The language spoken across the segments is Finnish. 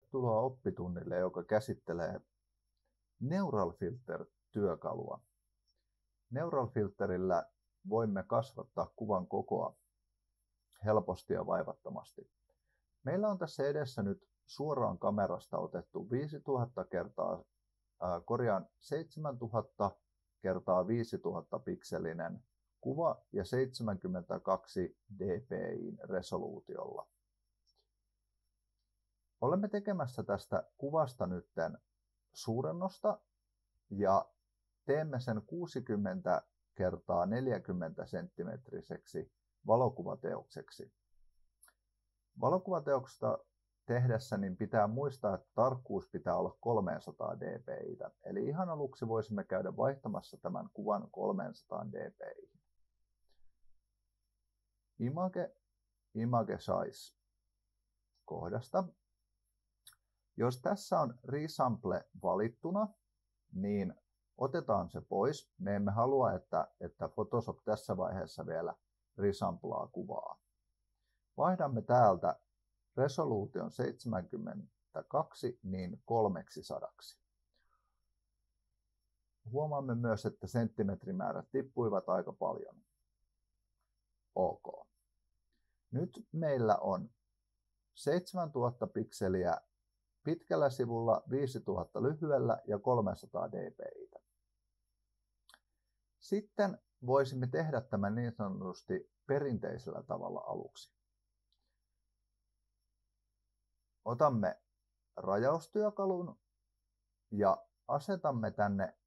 Tervetuloa oppitunnille, joka käsittelee Neural Filter-työkalua. Neural Filterillä voimme kasvattaa kuvan kokoa helposti ja vaivattomasti. Meillä on tässä edessä nyt suoraan kamerasta otettu 7000 kertaa 5000 pikselinen kuva ja 72 dpi resoluutiolla. Olemme tekemässä tästä kuvasta nytten suurennosta ja teemme sen 60 kertaa 40 senttimetriseksi valokuvateokseksi. Valokuvateoksesta tehdessä niin pitää muistaa, että tarkkuus pitää olla 300 dpi. Eli ihan aluksi voisimme käydä vaihtamassa tämän kuvan 300 dpi. Image size kohdasta. Jos tässä on resample valittuna, niin otetaan se pois. Me emme halua, että Photoshop tässä vaiheessa vielä resamplaa kuvaa. Vaihdamme täältä resoluution 72 niin 300. Huomaamme myös, että senttimetrimäärät tippuivat aika paljon. Ok. Nyt meillä on 7000 pikseliä pitkällä sivulla, 5000 lyhyellä ja 300 dpi. Sitten voisimme tehdä tämän niin sanotusti perinteisellä tavalla aluksi. Otamme rajaustyökalun ja asetamme tänne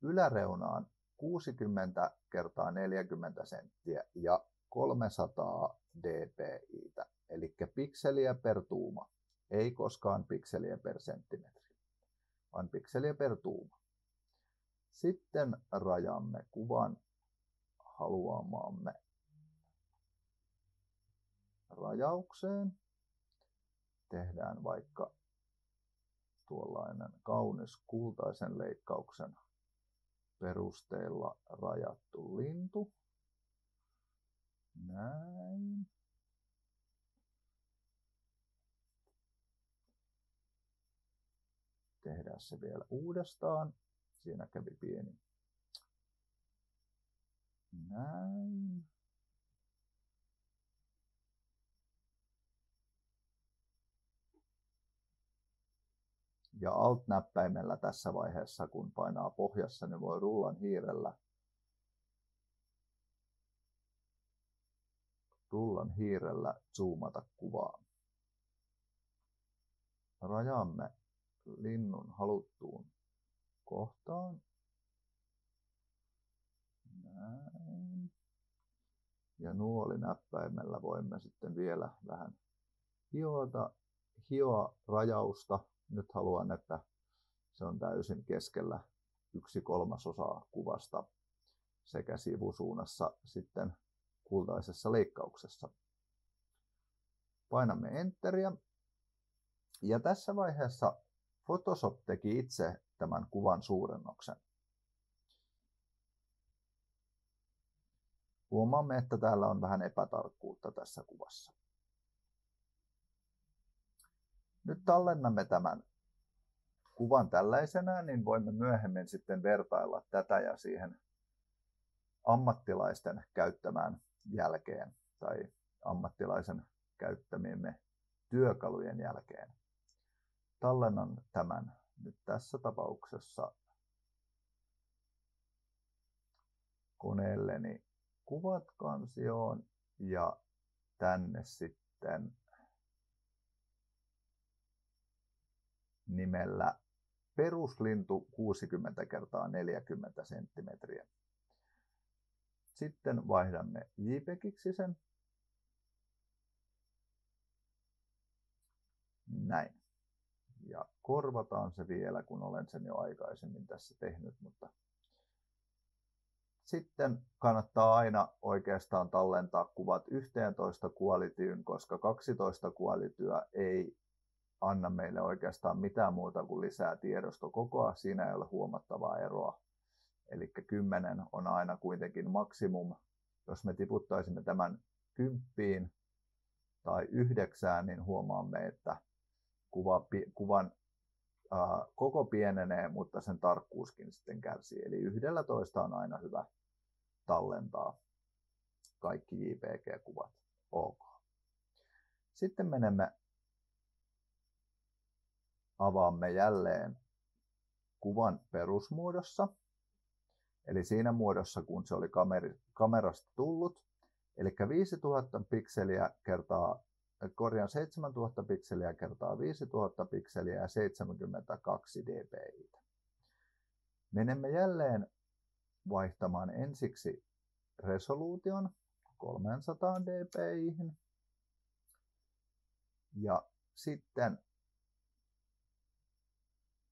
yläreunaan 60 kertaa 40 senttiä ja 300 dpi, eli pikseliä per tuuma. Ei koskaan pikseliä per senttimetri, vaan pikseliä per tuuma. Sitten rajaamme kuvan haluamaamme rajaukseen. Tehdään vaikka tuollainen kaunis kultaisen leikkauksen perusteella rajattu lintu. Näin. Tehdään se vielä uudestaan. Siinä kävi pieni. Näin. Ja Alt-näppäimellä tässä vaiheessa, kun painaa pohjassa, niin voi rullan hiirellä zoomata kuvaa. Rajaamme linnun haluttuun kohtaan. Näin. Ja nuolinäppäimellä voimme sitten vielä vähän hioa rajausta. Nyt haluan, että se on täysin keskellä 1/3 kuvasta sekä sivusuunnassa sitten kultaisessa leikkauksessa. Painamme Enteriä. Ja tässä vaiheessa Photoshop teki itse tämän kuvan suurennoksen. Huomaamme, että täällä on vähän epätarkkuutta tässä kuvassa. Nyt tallennamme tämän kuvan tällaisenään, niin voimme myöhemmin sitten vertailla tätä ja siihen ammattilaisten käyttämään jälkeen tai ammattilaisen käyttämiemme työkalujen jälkeen. Tallennan tämän nyt tässä tapauksessa koneelleni kuvat kansioon ja tänne sitten nimellä peruslintu 60 kertaa 40 senttimetriä. Sitten vaihdamme JPEGiksi sen. Näin. Ja korvataan se vielä, kun olen sen jo aikaisemmin tässä tehnyt, mutta sitten kannattaa aina oikeastaan tallentaa kuvat 11 qualityyn, koska 12 qualityä ei anna meille oikeastaan mitään muuta kuin lisää tiedostokokoa. Siinä ei ole huomattavaa eroa. Eli 10 on aina kuitenkin maksimum. Jos me tiputtaisimme tämän 10 tai 9, niin huomaamme, että kuvan koko pienenee, mutta sen tarkkuuskin sitten kärsii. Eli 11 on aina hyvä tallentaa kaikki JPG-kuvat. OK. Sitten avaamme jälleen kuvan perusmuodossa. Eli siinä muodossa, kun se oli kamerasta tullut. Eli 5000 pikseliä kertaa 7000 pikseliä kertaa 5000 pikseliä ja 72 dpi. Menemme jälleen vaihtamaan ensiksi resoluution 300 dpi ja sitten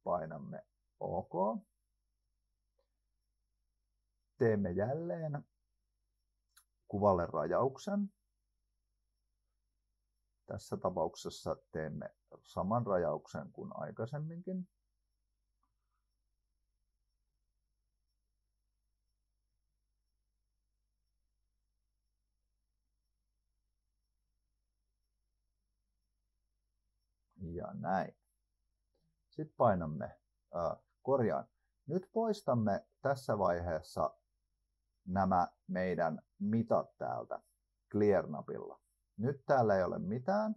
painamme OK. Teemme jälleen kuvalle rajauksen. Tässä tapauksessa teemme saman rajauksen kuin aikaisemminkin. Ja näin. Sitten painamme Nyt poistamme tässä vaiheessa nämä meidän mitat täältä Clear-napilla. Nyt täällä ei ole mitään,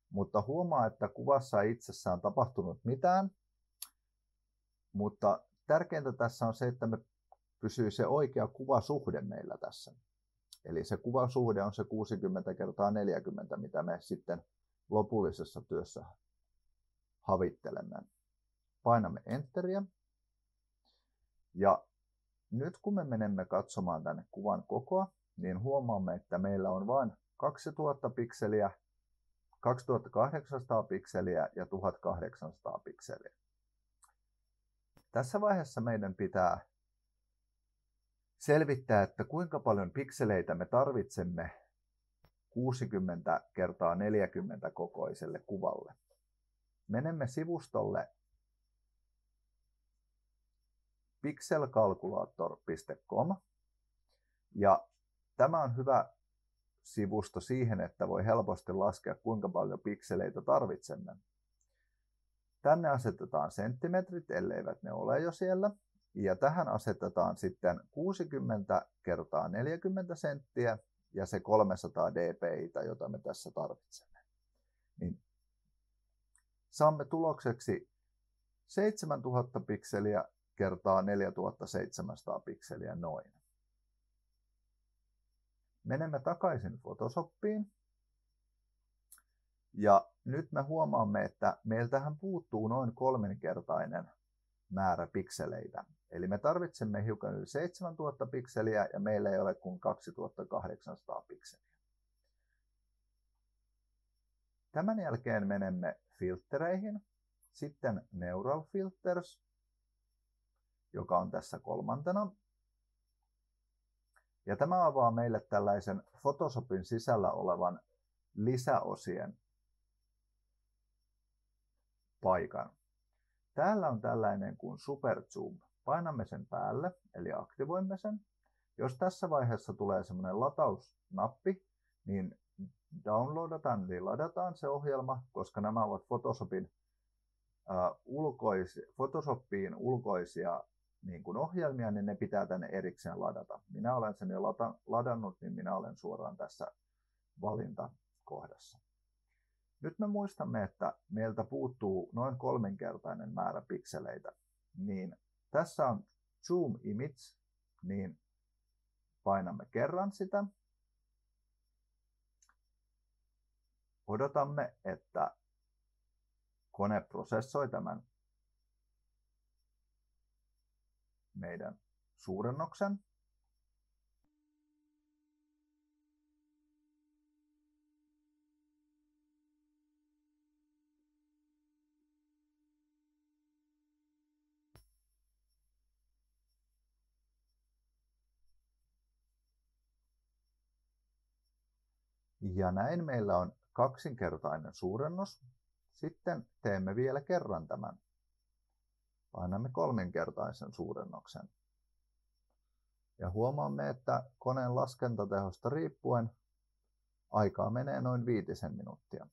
mutta huomaa, että kuvassa ei itsessään tapahtunut mitään. Mutta tärkeintä tässä on se, että me pysyy se oikea kuvasuhde meillä tässä. Eli se kuvasuhde on se 60/40, mitä me sitten lopullisessa työssä havittelemme. Painamme Enteriä. Ja nyt kun me menemme katsomaan tänne kuvan kokoa, niin huomaamme, että meillä on vain 2000 pikseliä, 2800 pikseliä ja 1800 pikseliä. Tässä vaiheessa meidän pitää selvittää, että kuinka paljon pikseleitä me tarvitsemme 60x40 kokoiselle kuvalle. Menemme sivustolle pixelcalculator.com ja tämä on hyvä sivusto siihen, että voi helposti laskea, kuinka paljon pikseleitä tarvitsemme. Tänne asetetaan senttimetrit, elleivät ne ole jo siellä. Ja tähän asetetaan sitten 60x40 senttiä ja se 300 dpi, jota me tässä tarvitsemme. Niin saamme tulokseksi 7000 pikseliä kertaa 4700 pikseliä noin. Menemme takaisin Photoshopiin. Ja nyt me huomaamme, että meiltähän puuttuu noin 3-kertainen määrä pikseleitä. Eli me tarvitsemme hiukan yli 7000 pikseliä ja meillä ei ole kuin 2800 pikseliä. Tämän jälkeen menemme filttereihin, sitten Neural Filters, joka on tässä kolmantena. Ja tämä avaa meille tällaisen Photoshopin sisällä olevan lisäosien paikan. Täällä on tällainen kuin Super Zoom. Painamme sen päälle, eli aktivoimme sen. Jos tässä vaiheessa tulee semmoinen latausnappi, niin downloadataan eli ladataan se ohjelma, koska nämä ovat Photoshopiin ulkoisia niin kuin ohjelmia, niin ne pitää tänne erikseen ladata. Minä olen sen jo ladannut, niin minä olen suoraan tässä valintakohdassa. Nyt me muistamme, että meiltä puuttuu noin 3-kertainen määrä pikseleitä. Niin tässä on Zoom Image, niin painamme kerran sitä. Odotamme, että kone prosessoi tämän meidän suurennoksen. Ja näin meillä on 2-kertainen suurennos. Sitten teemme vielä kerran tämän. Painamme 3-kertaisen suurennoksen. Ja huomaamme, että koneen laskentatehosta riippuen aikaa menee noin 5 minuuttia.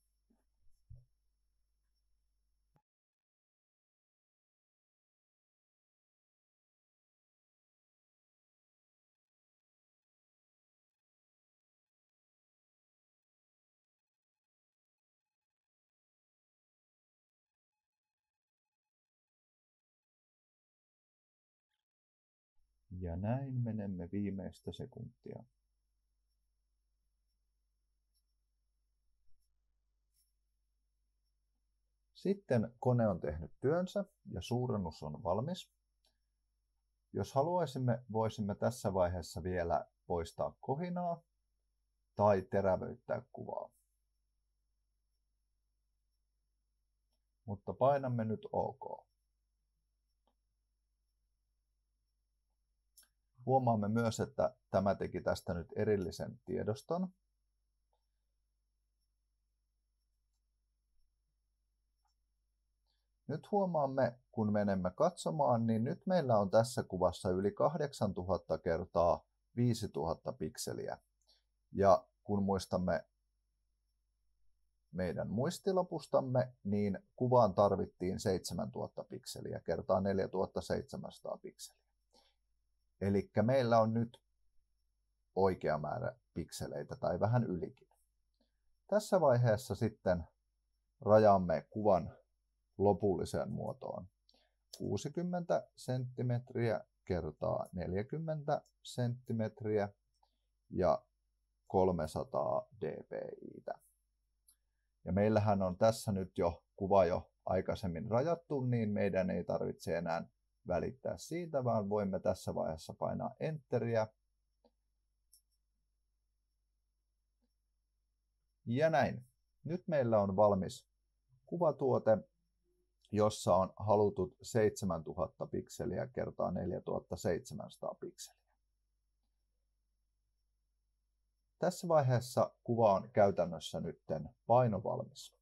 Ja näin menemme viimeistä sekuntia. Sitten kone on tehnyt työnsä ja suurennus on valmis. Jos haluaisimme, voisimme tässä vaiheessa vielä poistaa kohinaa tai terävöittää kuvaa. Mutta painamme nyt OK. Huomaamme myös, että tämä teki tästä nyt erillisen tiedoston. Nyt huomaamme, kun menemme katsomaan, niin nyt meillä on tässä kuvassa yli 8000 kertaa 5000 pikseliä. Ja kun muistamme meidän muistilapustamme, niin kuvaan tarvittiin 7000 pikseliä kertaa 4700 pikseliä. Eli meillä on nyt oikea määrä pikseleitä tai vähän ylikin. Tässä vaiheessa sitten rajaamme kuvan lopulliseen muotoon 60 senttimetriä kertaa 40 senttimetriä ja 300 dpi:tä. Ja meillähän on tässä nyt jo kuva jo aikaisemmin rajattu, niin meidän ei tarvitse enää välittää siitä, vaan voimme tässä vaiheessa painaa Enteriä. Ja näin. Nyt meillä on valmis kuvatuote, jossa on halutut 7000 pikseliä kertaa 4700 pikseliä. Tässä vaiheessa kuva on käytännössä nytten painovalmis.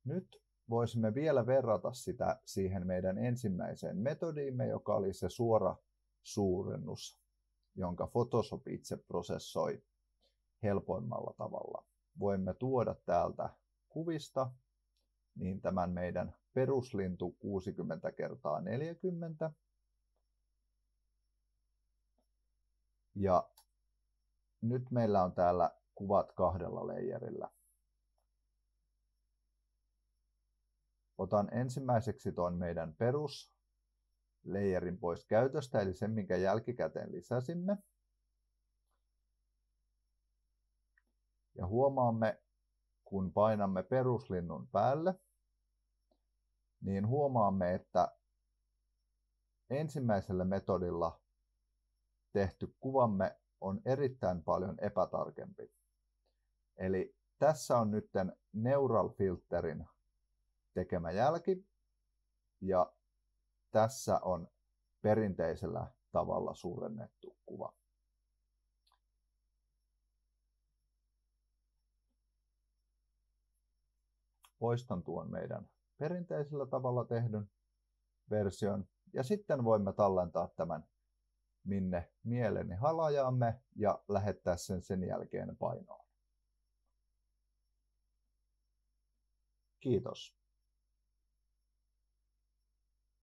Nyt voisimme vielä verrata sitä siihen meidän ensimmäiseen metodiimme, joka oli se suora suurennus, jonka Photoshop itse prosessoi helpoimmalla tavalla. Voimme tuoda täältä kuvista niin tämän meidän peruslintu 60 kertaa 40 ja nyt meillä on täällä kuvat 2 leijerillä. Otan ensimmäiseksi tuon meidän perusleijerin pois käytöstä, eli sen, minkä jälkikäteen lisäsimme. Ja huomaamme, kun painamme peruslinnun päälle, niin huomaamme, että ensimmäisellä metodilla tehty kuvamme on erittäin paljon epätarkempi. Eli tässä on nyt Neural Filterin tekemä jälki ja tässä on perinteisellä tavalla suurennettu kuva. Poistan tuon meidän perinteisellä tavalla tehdyn version ja sitten voimme tallentaa tämän minne mieleni halajaamme ja lähettää sen jälkeen painoon. Kiitos.